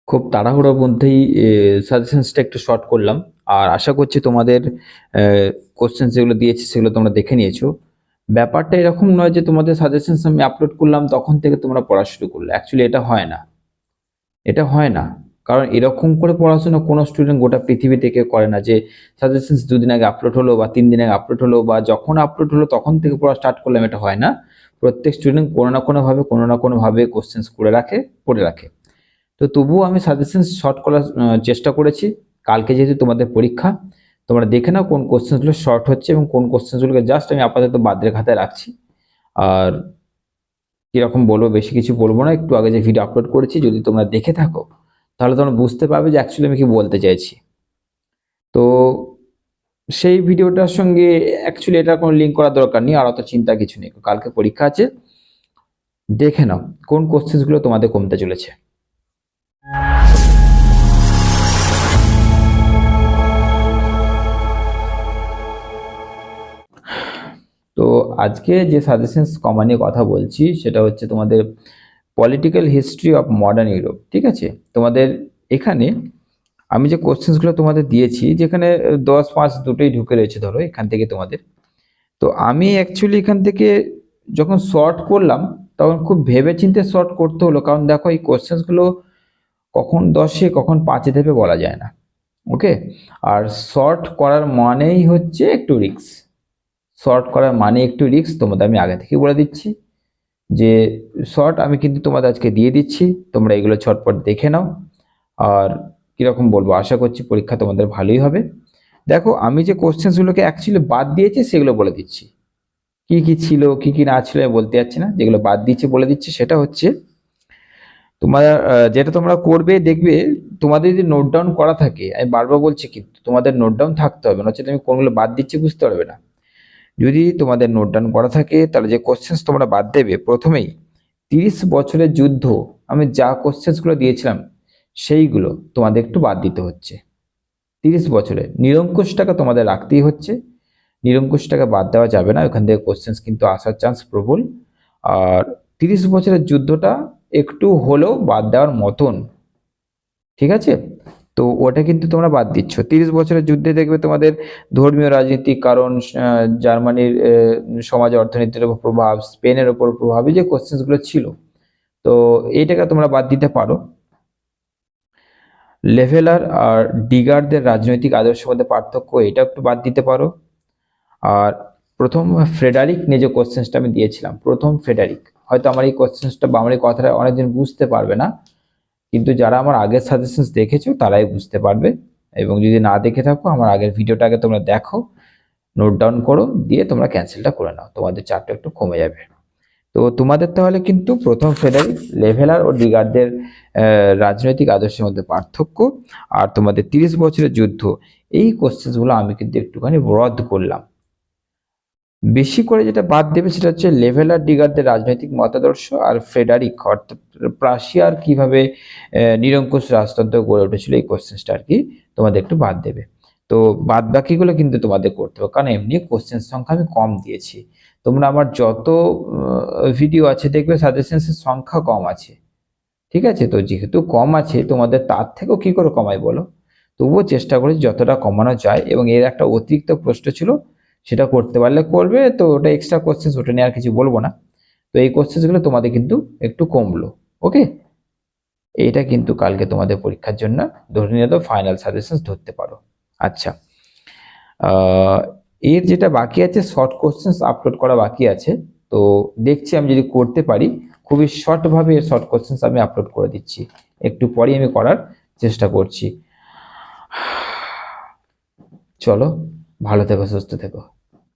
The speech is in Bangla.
খুব তাড়াহুড়োর মধ্যেই সাজেশনসটা একটু শর্ট করলাম। আর আশা করছি তোমাদের কোশ্চেন যেগুলো দিয়েছি সেগুলো তোমরা দেখে নিয়েছো। ব্যাপারটা এরকম নয় যে তোমাদের সাজেশনস আমি আপলোড করলাম তখন থেকে তোমরা পড়া শুরু করলে। অ্যাকচুয়ালি এটা হয় না, এটা হয় না। কারণ এরকম করে পড়াশোনা কোনো স্টুডেন্ট গোটা পৃথিবী থেকে করে না যে সাজেশনস 2 দিন আগে আপলোড হলো বা 3 দিন আগে আপলোড হলো বা যখন আপলোড হলো তখন থেকে পড়া স্টার্ট করলাম, এটা হয় না। প্রত্যেক স্টুডেন্ট কোনো না কোনোভাবে কোশ্চেন্স করে রাখে, পড়ে রাখে। তো তবুও আমি সাজেশন শর্ট করার চেষ্টা করেছি। কালকে যেহেতু তোমাদের পরীক্ষা, তোমরা দেখে নাও কোন কোশ্চেনগুলো শর্ট হচ্ছে এবং কোন কোশ্চেনগুলোকে জাস্ট আমি আপাতত বাদের খাতায় রাখছি। আর কিরকম বলবো, বেশি কিছু বলবো না। একটু আগে যে ভিডিও আপলোড করেছি যদি তোমরা দেখে থাকো তাহলে তোমরা বুঝতে পারবে যে অ্যাকচুয়ালি আমি কি বলতে চাইছি। তো সেই ভিডিওটার সঙ্গে অ্যাকচুয়ালি এটা কোনো লিঙ্ক করার দরকার নেই, আর অত চিন্তা কিছু নেই। কালকে পরীক্ষা আছে, দেখে নাও কোন কোশ্চেনগুলো তোমাদের কমতে চলেছে। তো আজকে যে সাজেশনস কমা নিয়ে কথা বলছি সেটা হচ্ছে তোমাদের political history of modern Europe. ঠিক আছে, তোমাদের এখানে আমি যে কোশ্চেন্সগুলো তোমাদের দিয়েছি, যেখানে 10-5 দুটোই ঢুকে রয়েছে ধরো এখান থেকে তোমাদের। তো আমি অ্যাকচুয়ালি এখান থেকে যখন শর্ট করলাম তখন খুব ভেবে চিন্তে শর্ট করতে হলো, কারণ দেখো এই কোশ্চেন্সগুলো কখন 10-এ কখন 5-এ দেবে বলা যায় না। ওকে, আর শর্ট করার মানেই হচ্ছে একটু রিস্ক। শর্ট করার মানে একটু রিস্ক, তোমাদের আমি আগে থেকে বলে দিচ্ছি যে শর্ট আমি কিন্তু তোমাদের আজকে দিয়ে দিচ্ছি, তোমরা এগুলো ছটপট দেখে নাও। আর কিরকম বলবো, আশা করছি পরীক্ষা তোমাদের ভালোই হবে। দেখো আমি যে কোশ্চেন্সগুলোকে অ্যাকচুয়ালি বাদ দিয়েছি সেগুলো বলে দিচ্ছি। কি কি ছিল কি কি না ছিল আমি বলতে যাচ্ছি না, যেগুলো বাদ দিচ্ছি বলে দিচ্ছি। সেটা হচ্ছে তোমার যেটা তোমরা করবে দেখবে, তোমাদের যদি নোট ডাউন করা থাকে, আমি বারবার বলছি কিন্তু তোমাদের নোট ডাউন থাকতে হবে, নচেত আমি কোনগুলো বাদ দিচ্ছি বুঝতে পারবে না। যদি তোমাদের নোট ডাউন করা থাকে তাহলে যে কোশ্চেন্স তোমরা বাদ দেবে প্রথমেই 30 বছরের যুদ্ধ, আমি যা কোশ্চেন্সগুলো দিয়েছিলাম সেইগুলো তোমাদের একটু বাদ দিতে হচ্ছে। 30 বছরে নিরঙ্কুশ টাকা তোমাদের রাখতেই হচ্ছে, নিরঙ্কুশ টাকা বাদ দেওয়া যাবে না, ওখান থেকে কোশ্চেন্স কিন্তু আসার চান্স প্রবল। আর 30 বছরের যুদ্ধটা একটু হলেও বাদ দেওয়ার মতন, ঠিক আছে? তো ওটা কিন্তু তোমরা বাদ দিচ্ছ। 30 বছরের যুদ্ধে দেখবে তোমাদের ধর্মীয় রাজনীতিক কারণ, জার্মানির সমাজ অর্থনীতির উপর প্রভাব, স্পেনের উপর প্রভাব, এই যে কোশ্চেন্সগুলো ছিল, তো এইটাকে তোমরা বাদ দিতে পারো। লেভেলার আর ডিগারদের রাজনৈতিক আদর্শের মধ্যে পার্থক্য, এটা একটু বাদ দিতে পারো। আর প্রথম ফ্রেডারিক নিয়ে যে কোশ্চেন্সটা আমি দিয়েছিলাম, প্রথম ফ্রেডারিক, হয়তো আমার এই কোশ্চেন্সটা বা আমার এই কথাটা অনেকদিন বুঝতে পারবে না, কিন্তু যারা আমার আগের সাজেশনস দেখেছো তারাই বুঝতে পারবে। এবং যদি না দেখে থাকো আমার আগের ভিডিওটাকে তোমরা দেখো, নোট ডাউন করো, দিয়ে তোমরা ক্যান্সেলটা করে নাও, তোমাদের চাপটা একটু কমে যাবে। তো তোমাদের তাহলে কিন্তু প্রথম ফেডারিক, লেভেলার ও ডিগারদের রাজনৈতিক আদর্শের মধ্যে পার্থক্য, আর তোমাদের 30 বছরের যুদ্ধ, এই কোশ্চেনগুলো আমি কিন্তু একটুখানি রদ করলাম। বেশি করে যেটা বাদ দেবে সেটা হচ্ছে লেভেলার ডিগারদের রাজনৈতিক মতাদর্শ, আর ফেডারিক অর্থাৎ প্রাশিয়ার কিভাবে নিরঙ্কুশ রাজতন্ত্র গড়ে উঠেছিল, এই কোশ্চেনটা আর কি তোমাদের একটু বাদ দেবে। তো বাদ বাকিগুলো কিন্তু তোমাদের করতে হবে, কারণ এমনি কোশ্চেন সংখ্যা আমি কম দিয়েছি। তোমরা আমার যত ভিডিও আছে দেখবে সাজেশনসের সংখ্যা কম আছে, ঠিক আছে? তো যেহেতু কম আছে তোমাদের তার থেকেও কি করে কমাই বলো, তবুও চেষ্টা করি যতটা কমানো যায়। এবং এর একটা অতিরিক্ত প্রশ্ন ছিল, সেটা করতে পারলে করবে, তো ওটা এক্সট্রা কোশ্চেন, ওটা নিয়ে আর কিছু বলবো না। তো এই কোশ্চেনগুলো তোমাদের কিন্তু একটু কমলো। ওকে, এইটা কিন্তু কালকে তোমাদের পরীক্ষার জন্য ধরে নিয়ে তো ফাইনাল সাজেশন ধরতে পারো। আচ্ছা, এর যেটা বাকি আছে, শর্ট কোশ্চেন আপলোড করা বাকি আছে। তো দেখছি আমি যদি করতে পারি, খুবই শর্টভাবে এর শর্ট কোশ্চেন আমি আপলোড করে দিচ্ছি, একটু পরেই আমি করার চেষ্টা করছি। চলো, ভালো থেকো, সুস্থ থেকো।